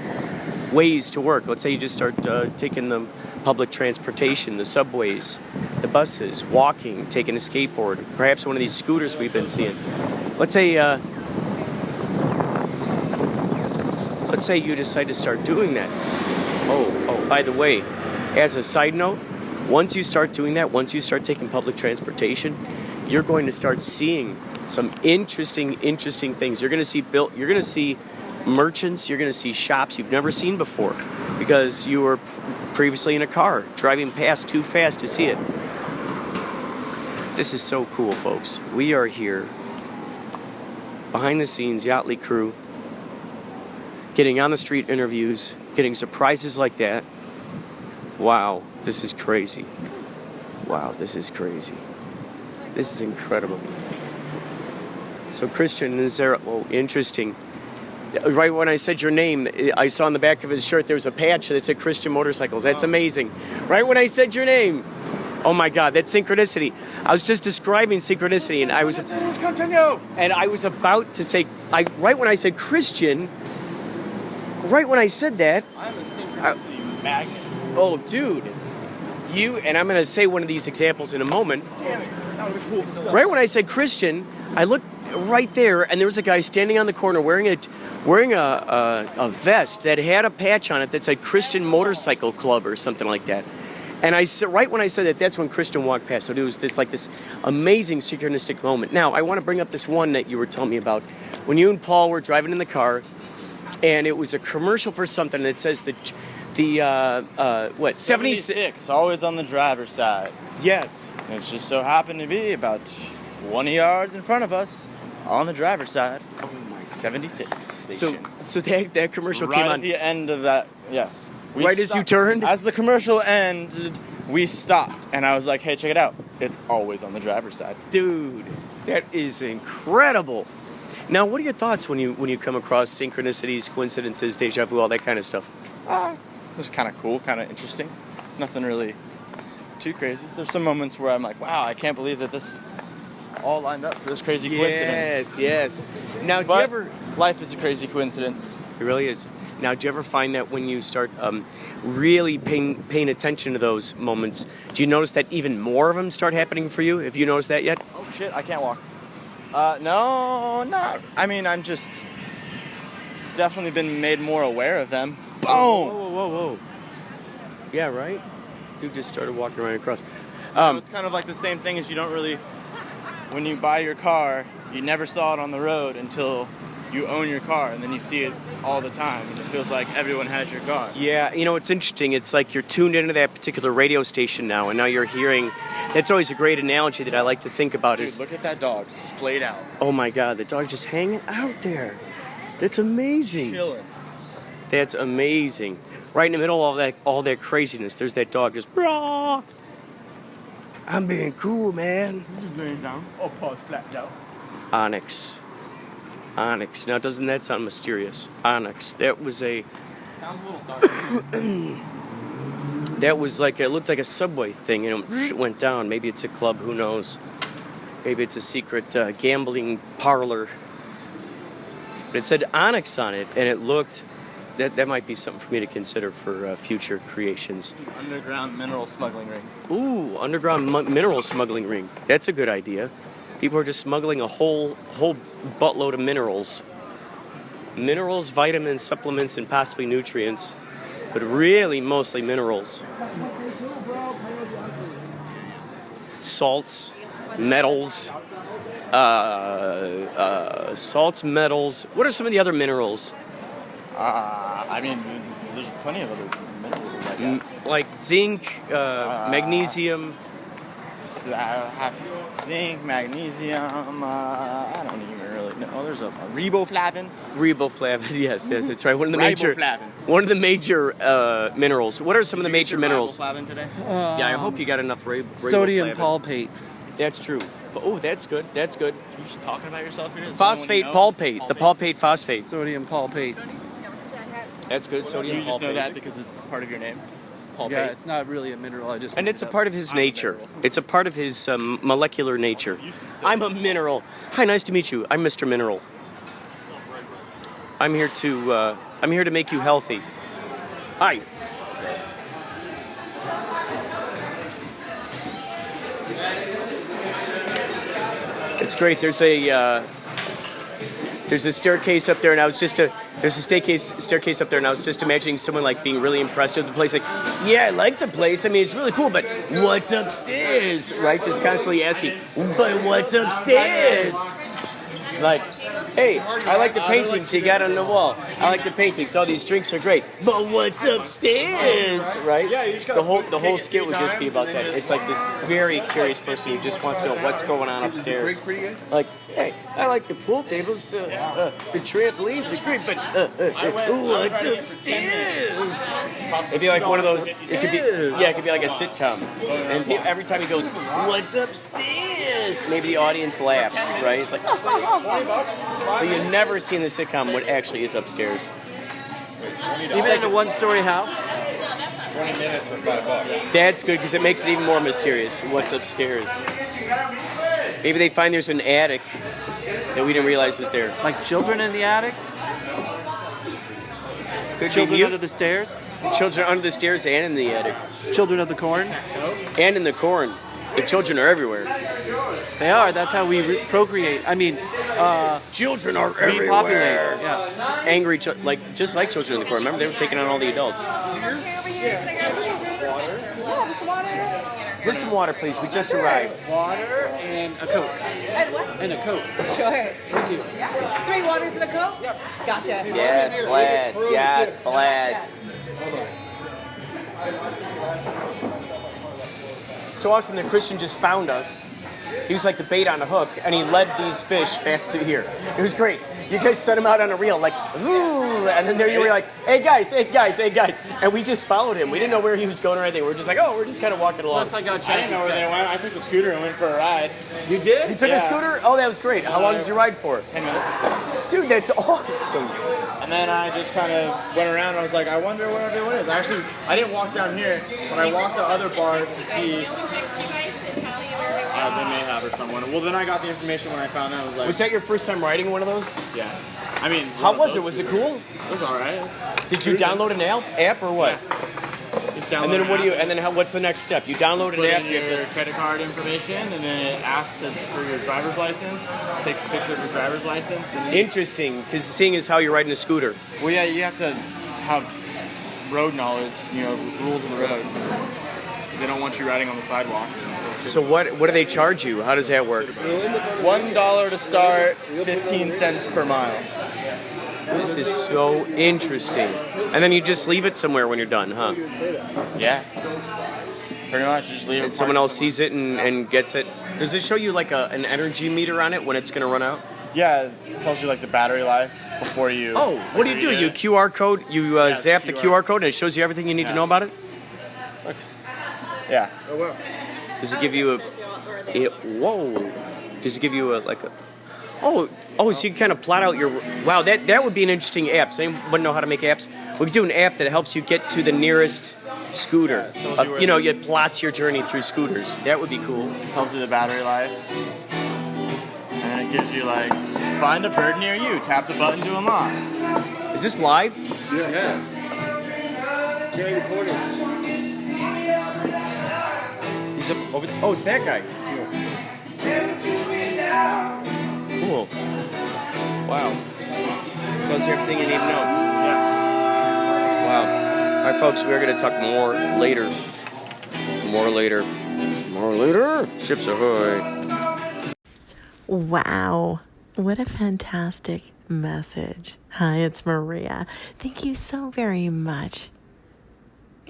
ways to work. Let's say you just start taking the public transportation, the subways, the buses, walking, taking a skateboard, perhaps one of these scooters we've been seeing. Let's say you decide to start doing that. Oh, by the way, as a side note, once you start doing that, once you start taking public transportation, you're going to start seeing some interesting things. You're going to see merchants, you're going to see shops you've never seen before because you were previously in a car driving past too fast to see it. This is so cool, folks. We are here behind the scenes, Yachtley Crew, getting on the street interviews, getting surprises like that. Wow, this is crazy. Wow, this is crazy. This is incredible. So Christian is there. Oh, interesting. Right when I said your name, I saw on the back of his shirt there was a patch that said Christian Motorcycles. That's amazing. Right when I said your name. Oh my God, that's synchronicity. I was just describing synchronicity, and I was about to say, right when I said Christian, right when I said that, I'm a synchronicity magnet. Oh, dude, and I'm going to say one of these examples in a moment. Damn it, that would be cool. Right when I said Christian, I looked right there, and there was a guy standing on the corner wearing a vest that had a patch on it that said Christian Motorcycle Club or something like that. And right when I said that, that's when Christian walked past. So it was this amazing synchronistic moment. Now, I want to bring up this one that you were telling me about. When you and Paul were driving in the car, and it was a commercial for something that says the 76, always on the driver's side. Yes. And it just so happened to be about 20 yards in front of us on the driver's side. Oh my 76 station. So that commercial right came on at the end of that. Yes. As you turned? As the commercial ended, we stopped, and I was like, hey, check it out. It's always on the driver's side. Dude, that is incredible. Now, what are your thoughts when you come across synchronicities, coincidences, deja vu, all that kind of stuff? It's kind of cool, kind of interesting. Nothing really too crazy. There's some moments where I'm like, wow, I can't believe that this all lined up for this crazy coincidence. Yes. Now, do you ever... Life is a crazy coincidence. It really is. Now, do you ever find that when you start really paying attention to those moments, do you notice that even more of them start happening for you? Have you noticed that yet? Oh, shit, I can't walk. No, not. I mean, I'm just definitely been made more aware of them. Boom! Whoa. Yeah, right? Dude just started walking right across. It's kind of like the same thing as you don't really... When you buy your car, you never saw it on the road until you own your car, and then you see it all the time, and it feels like everyone has your car. Yeah, it's interesting. It's like you're tuned into that particular radio station now, and now you're hearing... That's always a great analogy that I like to think about. Dude, look at that dog, splayed out. Oh my God, the dog's just hanging out there. That's amazing. Chilling. That's amazing. Right in the middle of all that craziness, there's that dog just... Rah! I'm being cool, man. Laying down. Oh, paws flat down. Onyx. Now, doesn't that sound mysterious? Onyx. That was a... Sounds a little dark. That was like... It looked like a subway thing, and it went down. Maybe it's a club, who knows? Maybe it's a secret gambling parlor. But it said onyx on it, and it looked... That might be something for me to consider for future creations. Underground mineral smuggling ring. Ooh, underground mineral smuggling ring. That's a good idea. People are just smuggling a whole buttload of minerals. Minerals, vitamins, supplements, and possibly nutrients. But really mostly minerals. Salts, metals, salts, metals. What are some of the other minerals? I mean, there's plenty of other minerals. Like zinc, magnesium. Zinc, magnesium. I don't even really know. There's a riboflavin. Riboflavin, yes, that's right. One of the major minerals. What are some of the major minerals? Riboflavin today. Yeah, I hope you got enough Sodium riboflavin. palpate. That's true. Oh, that's good. That's good. You're just talking about yourself here. Phosphate palpate. The palpate phosphate. Sodium palpate. That's good. Sodium palpate. You just know that because it's part of your name. Palpate. Yeah, it's not really a mineral. And it's a part of his nature. It's a part of his molecular nature. I'm a mineral. Hi, nice to meet you. I'm Mr. Mineral. I'm here to make you healthy. Hi. It's great. There's a staircase up there, and there's a staircase up there, and I was just imagining someone like being really impressed with the place. Like, yeah, I like the place. I mean, it's really cool, but what's upstairs? Right? Just constantly asking, but what's upstairs? Like, hey, I like the paintings you got on the wall. I like the paintings. All these drinks are great, but what's upstairs? Right? Yeah, you just the whole skit would just be about that. It's like this very curious person who just wants to know what's going on upstairs. Like, hey, I like the pool tables, the trampolines are great, but what's upstairs? It'd be like one of those. It could be like a sitcom, and every time he goes, "What's upstairs?" Maybe the audience laughs, right? It's like, but you never see in the sitcom what actually is upstairs. Even in a one-story house. 20 minutes for $5. That's good because it makes it even more mysterious. What's upstairs? Maybe they find there's an attic that we didn't realize was there. Like children in the attic? Children under the stairs? Children under the stairs and in the attic. Children of the corn? And in the corn. The children are everywhere. They are. That's how we procreate. I mean, children are repopulate. everywhere. Yeah. Angry, just like children in the corn. Remember, they were taking on all the adults. Just some water, please. We just arrived. Water and a Coke. And what? And a Coke. Sure. Thank you. Yeah. 3 waters and a Coke? Yep. Gotcha. Yes, bless. Yes, bless. So awesome that Christian just found us. He was like the bait on a hook, and he led these fish back to here. It was great. You guys set him out on a reel, like, and then there you were like, hey guys. And we just followed him. We didn't know where he was going or anything. We were just like, we're just kind of walking along. Plus I got I didn't know where they went. I took the scooter and went for a ride. You did? You took a scooter? Oh, that was great. How long did you ride for? 10 minutes. Dude, that's awesome. And then I just kind of went around and I was like, I wonder where everyone is. Actually, I didn't walk down here, but I walked to other bars to see. They may have or someone. Well, then I got the information when I found out. I was like, Was that your first time riding one of those? yeah. I mean, How was it? Was it cool? It was all right. Did you download an app or what? Yeah. Just download And then an what do you? app, And then what's the next step? You download an put app. in Do you have your to? credit card information, and then it asks for your driver's license. Takes a picture of your driver's license. And Interesting, because seeing as how you're riding a scooter. well, yeah, you have to have road knowledge. Rules of the road. Because they don't want you riding on the sidewalk. So what do they charge you? How does that work? $1 to start, 15 cents per mile. This is so interesting. And then you just leave it somewhere when you're done, huh? Yeah. Pretty much, just leave it. And someone else sees it and gets it. Does it show you like an energy meter on it when it's going to run out? Yeah, it tells you like the battery life before you. Oh, what do you do? You QR code, you zap the QR code and it shows you everything you need to know about it? Yeah. Oh, wow. Does it give you whoa. Does it give you so you can kind of plot out your, wow, that would be an interesting app. Does anyone know how to make apps? We could do an app that helps you get to the nearest scooter. It plots your journey through scooters. That would be cool. It tells you the battery life. And then it gives you like find a bird near you. Tap the button to unlock. Is this live? Yes. Carry the cord in. He's up over. Oh, it's that guy. Cool. Wow. Tells you everything you need to know. Yeah. Wow. All right, folks, we're going to talk more later. More later. More later. Ships ahoy. Wow. What a fantastic message. Hi, it's Maria. Thank you so very much.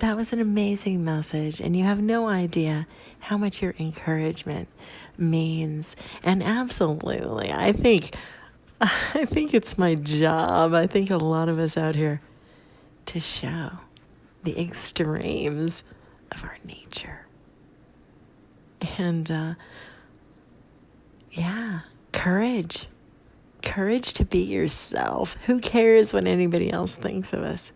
That was an amazing message, and you have no idea how much your encouragement means. And absolutely, I think it's my job. I think a lot of us out here to show the extremes of our nature. And yeah, courage. Courage to be yourself. Who cares what anybody else thinks of us?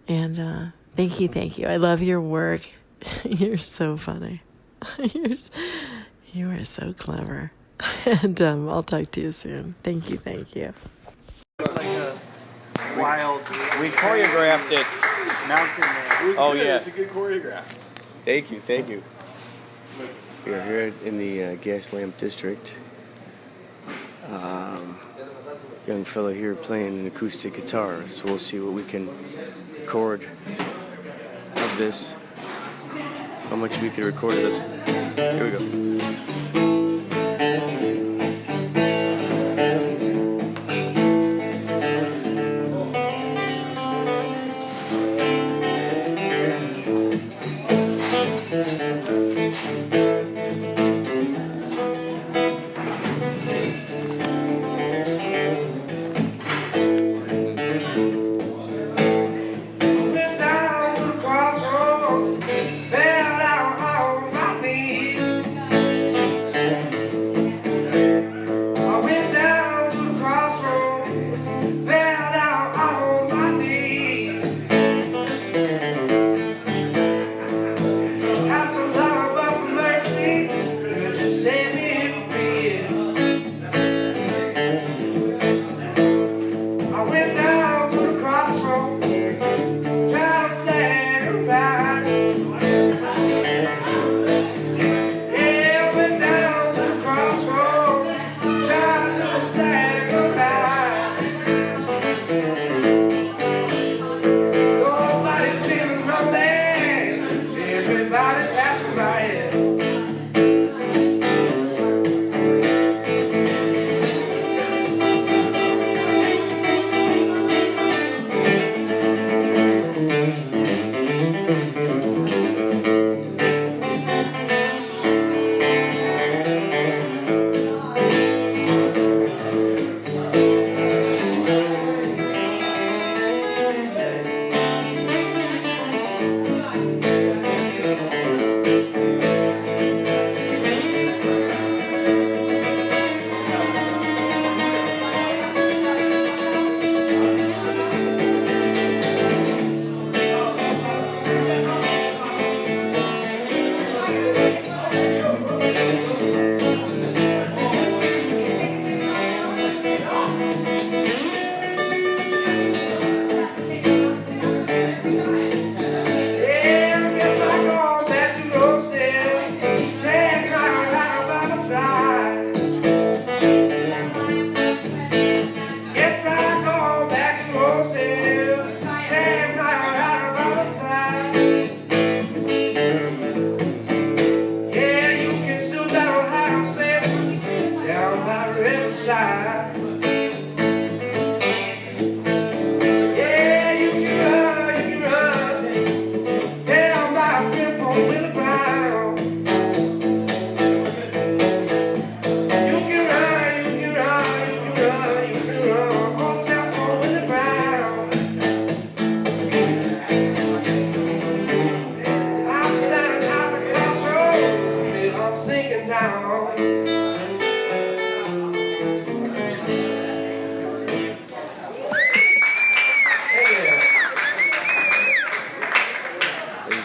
And thank you. I love your work. You're so funny. You are so clever. And I'll talk to you soon. Thank you. Like a wild. We choreographed it. Mountain man. Oh, yeah. It's a good choreograph. Thank you. We are here in the Gaslamp district. Young fella here playing an acoustic guitar, so we'll see what we can record of this. How much we can record of this. Here we go.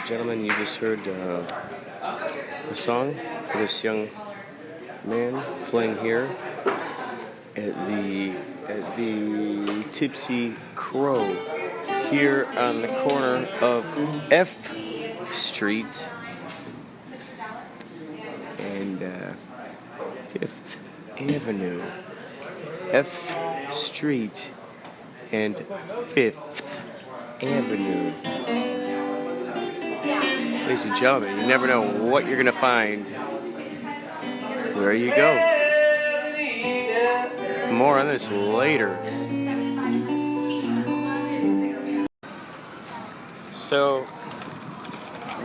Gentlemen, you just heard the song for this young man playing here at the Tipsy Crow here on the corner of F Street and 5th Avenue. F Street and 5th Avenue. Ladies and gentlemen, you never know what you're going to find where you go. More on this later. So,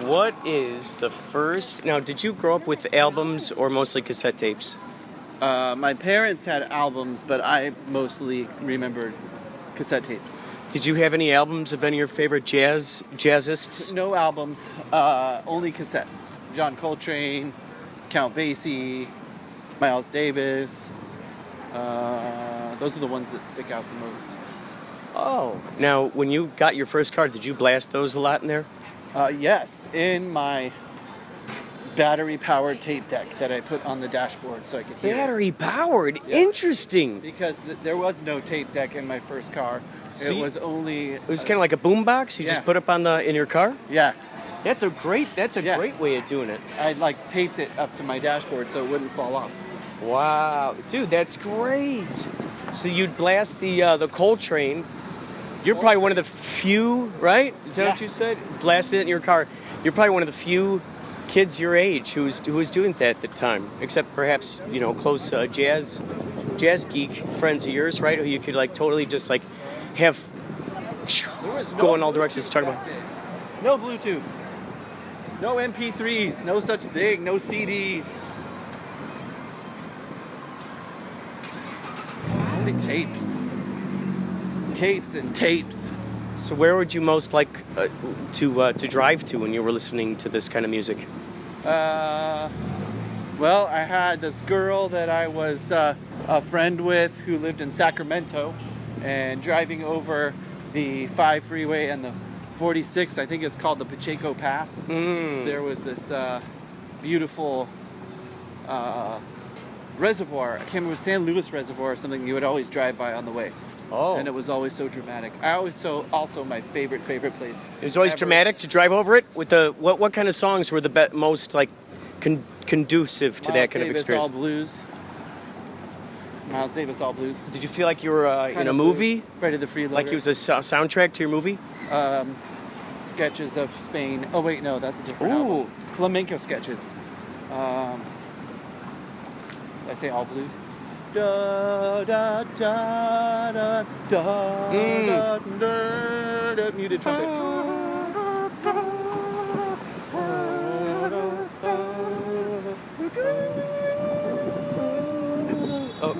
what is the first... Now, did you grow up with albums or mostly cassette tapes? My parents had albums, but I mostly remembered cassette tapes. Did you have any albums of any of your favorite jazzists? No albums, only cassettes. John Coltrane, Count Basie, Miles Davis. Those are the ones that stick out the most. Oh. Now, when you got your first car, did you blast those a lot in there? Yes, in my battery-powered tape deck that I put on the dashboard so I could hear. Battery-powered? Yes. Interesting. Because there was no tape deck in my first car. So it was only... It was kind of like a boombox you just put up on in your car? Yeah. That's a great way of doing it. I taped it up to my dashboard so it wouldn't fall off. Wow. Dude, that's great. So you'd blast the Coltrane. You're probably one of the few, right? Is that what you said? Blasted it in your car. You're probably one of the few kids your age who was doing that at the time, except perhaps close jazz geek friends of yours, right? Who you could totally just have go in all directions. Talk about no Bluetooth, no MP3s, no such thing, no CDs, only tapes and tapes. So where would you most like to drive to when you were listening to this kind of music? Well, I had this girl that I was a friend with who lived in Sacramento, and driving over the 5 freeway and the 46, I think it's called the Pacheco Pass. There was this beautiful reservoir. I can't remember, San Luis Reservoir or something you would always drive by on the way. Oh. And it was always so dramatic. Also my favorite place. It was always dramatic to drive over it with the what kind of songs were the most conducive to that kind of experience? All blues. Miles Davis, all blues. Did you feel like you were in a movie? Friday the Freeloader. Like it was a soundtrack to your movie? Sketches of Spain. Oh wait, no, that's a different album. Flamenco sketches. Did I say all blues? Da da da da da da da. Muted trumpet. Oh.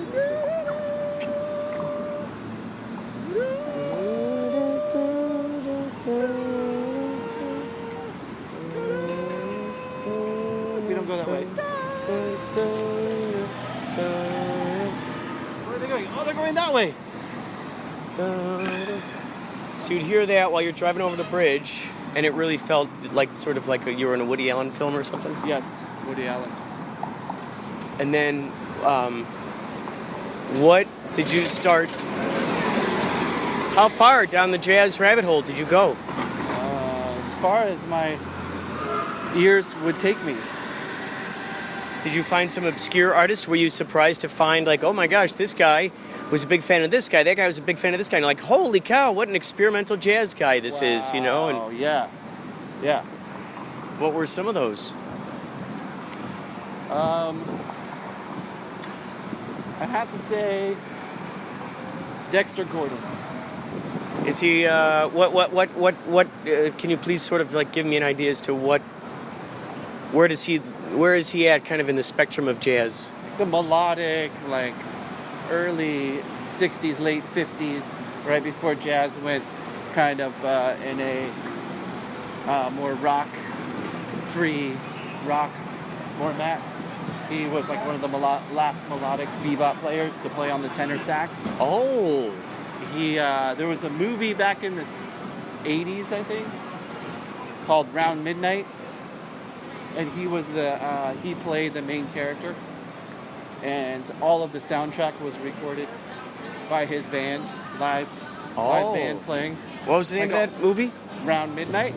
We don't go that way. Where are they going? Oh, they're going that way. So you'd hear that while you're driving over the bridge, and it really felt sort of like you were in a Woody Allen film or something? Yes, Woody Allen. And then, what did you start? How far down the jazz rabbit hole did you go? As far as my ears would take me. Did you find some obscure artist? Were you surprised to find oh my gosh, this guy was a big fan of this guy, that guy was a big fan of this guy, and you're like, holy cow, what an experimental jazz guy this is, And yeah. What were some of those? I have to say Dexter Gordon. Is he what can you please sort of give me an idea as to where is he at kind of in the spectrum of jazz? The melodic, early 60s, late 50s, right before jazz went kind of in a more free rock format. He was one of the last melodic bebop players to play on the tenor sax. Oh. There was a movie back in the 80s, I think, called Round Midnight, and he was he played the main character. and all of the soundtrack was recorded by his band, live band playing. What was the name of that movie? Around Midnight.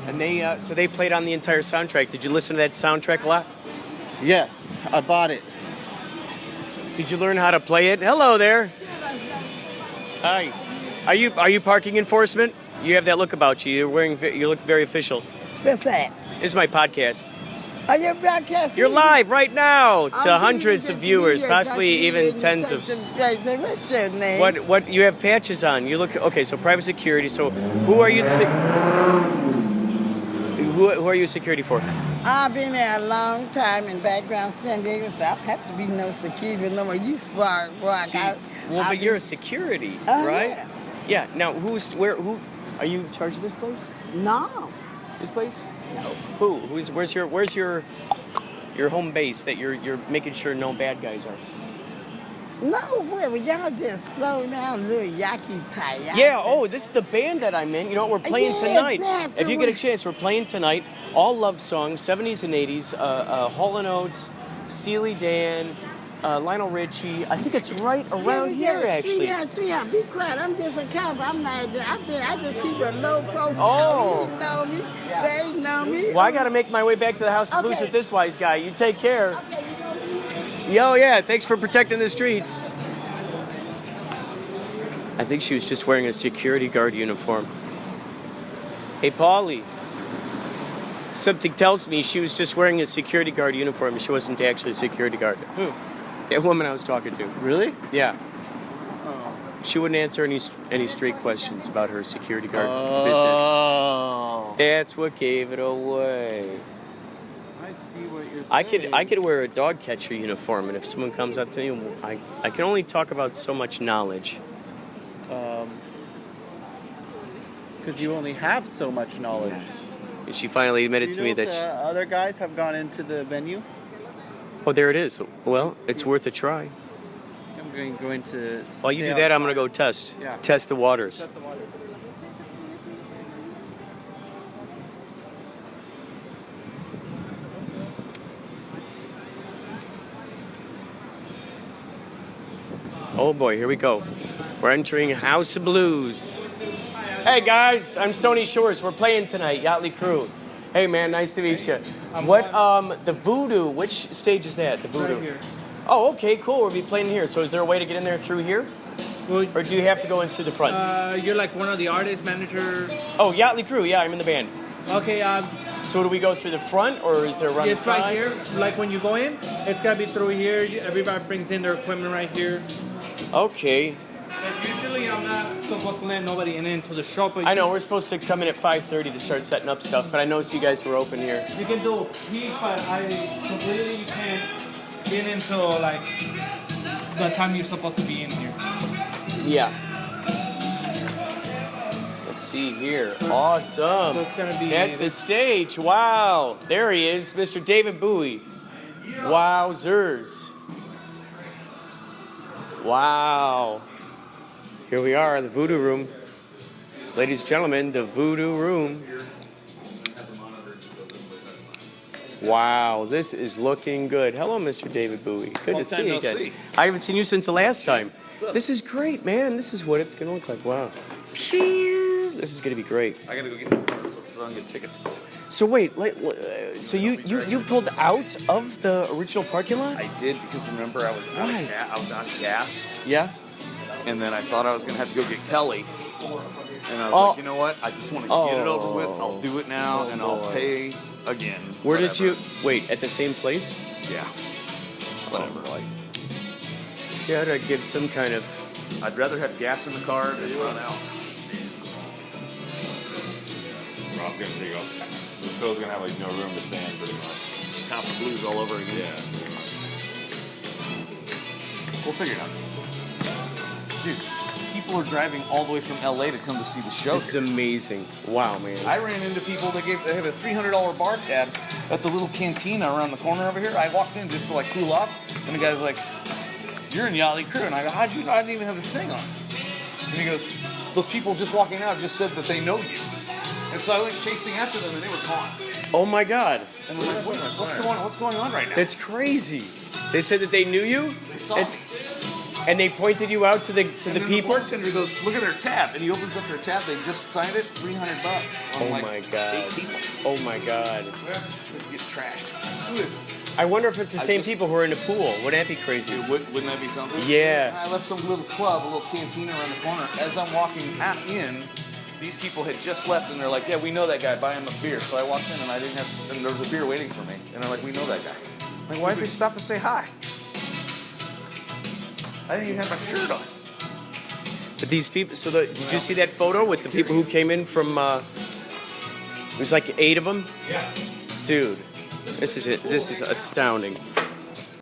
And they so they played on the entire soundtrack. Did you listen to that soundtrack a lot? Yes, I bought it. Did you learn how to play it? Hello there. Hi. Are you parking enforcement? You have that look about you. You look very official. What's that? This is my podcast. Are you broadcasting? You're live right now to hundreds of viewers, possibly even tens of. What's your name? What you have patches on? You look okay. So private security. So who are you? Who are you security for? I've been there a long time in background San Diego, so I have to be no security no more. You smart boy. But you're a security, right? Yeah. Now who are you in charge of this place? No. This place? No. Who? Where's your home base that you're making sure no bad guys are? No, where y'all just slow down, little Yachtley tie. Yeah, this is the band that I'm in. You know what, we're playing tonight. If you get a chance, we're playing tonight. All love songs, 70s and 80s. Hall & Oates, Steely Dan, Lionel Richie. I think it's right around here, actually. Sweetheart, be quiet. I'm just a cowboy. I'm not. I just keep a low profile. Oh. You know me. They know me. Well, I got to make my way back to the House of Blues with this wise guy. You take care. Okay, you know me. Yo, yeah, thanks for protecting the streets. I think she was just wearing a security guard uniform. Hey, Paulie. Something tells me she was just wearing a security guard uniform. She wasn't actually a security guard. Who? That woman I was talking to. Really? Yeah. Oh. She wouldn't answer any straight questions about her security guard business. That's what gave it away. I see what you're saying. I could wear a dog catcher uniform, and if someone comes up to me, I can only talk about so much knowledge. Because you only have so much knowledge. Yes. And she finally admitted to me that other guys have gone into the venue. Oh, there it is. Well, it's worth a try. I'm going to. While you do that, I'm going to go test. Yeah. Test the waters. Test the waters. Oh boy, here we go. We're entering House of Blues. Hey guys, I'm Stony Shores. We're playing tonight, Yachtley Crew. Hey man, nice to meet you. The Voodoo, which stage is that? The Voodoo? Right here. Oh, okay, cool. We'll be playing here. So is there a way to get in there through here? Well, or do you have to go in through the front? You're like one of the artists, manager. Oh, Yachtley Crew. Yeah, I'm in the band. Okay. So do we go through the front, or is there a run the side? Right here. Like when you go in, it's gotta be through here. Everybody brings in their equipment right here. Okay. But usually I'm not supposed to let nobody in into the shop. I know, we're supposed to come in at 5:30 to start setting up stuff, but I noticed you guys were open here. You can do a peek, but you can't get into like the time you're supposed to be in here. Yeah. Let's see here. Awesome. So it's gonna be That's the stage. Wow. There he is, Mr. David Bowie. Wowzers. Wow. Here we are, the Voodoo Room. Ladies and gentlemen, the Voodoo Room. Wow, this is looking good. Hello, Mr. David Bowie. Good to see you again. I haven't seen you since the last time. This is great, man. This is what it's going to look like. Wow. This is going to be great. I gotta go get tickets. So wait, so you pulled out of the original parking lot? I did, because remember I was on gas. Yeah. And then I thought I was gonna have to go get Kelly. And I was like, you know what? I just want to get it over with. I'll do it now, and I'll pay again. Where did you wait? At the same place? Yeah. Whatever. Like. You gotta give some kind of. I'd rather have gas in the car than run out. Rob's gonna take off. Phil's gonna have like no room to stand pretty much. It's House of Blues all over again. Yeah. We'll figure it out. Dude, people are driving all the way from LA to come to see the show. This is amazing. Wow, man. I ran into people that had a $300 bar tab at the little cantina around the corner over here. I walked in just to like cool off, and the guy was like, "You're in Yachtley Crew," and I go, "How'd you know?" I didn't even have the thing on. And he goes, "Those people just walking out just said that they know you." And so I went chasing after them, and they were gone. Oh my God! And we're like, what's going on right now? That's crazy. They said that they knew you. They saw me. And they pointed you out to the people. The bartender goes, look at their tab, and he opens up their tab. They just signed it, $300. Oh my god! Oh my god! Get trashed. Who is? I wonder if it's the same people who are in the pool. Wouldn't that be crazy? Wouldn't that be something? Yeah. I left some little club, a little cantina around the corner. As I'm walking in, these people had just left, and they're like, "Yeah, we know that guy. Buy him a beer." So I walked in, and and there was a beer waiting for me, and they're like, "We know that guy." I'm like, why did they stop and say hi? I didn't even have my shirt on. But these people. So did you see that photo with the people who came in from? It was like 8 of them. Yeah. Dude, this is it. This is astounding.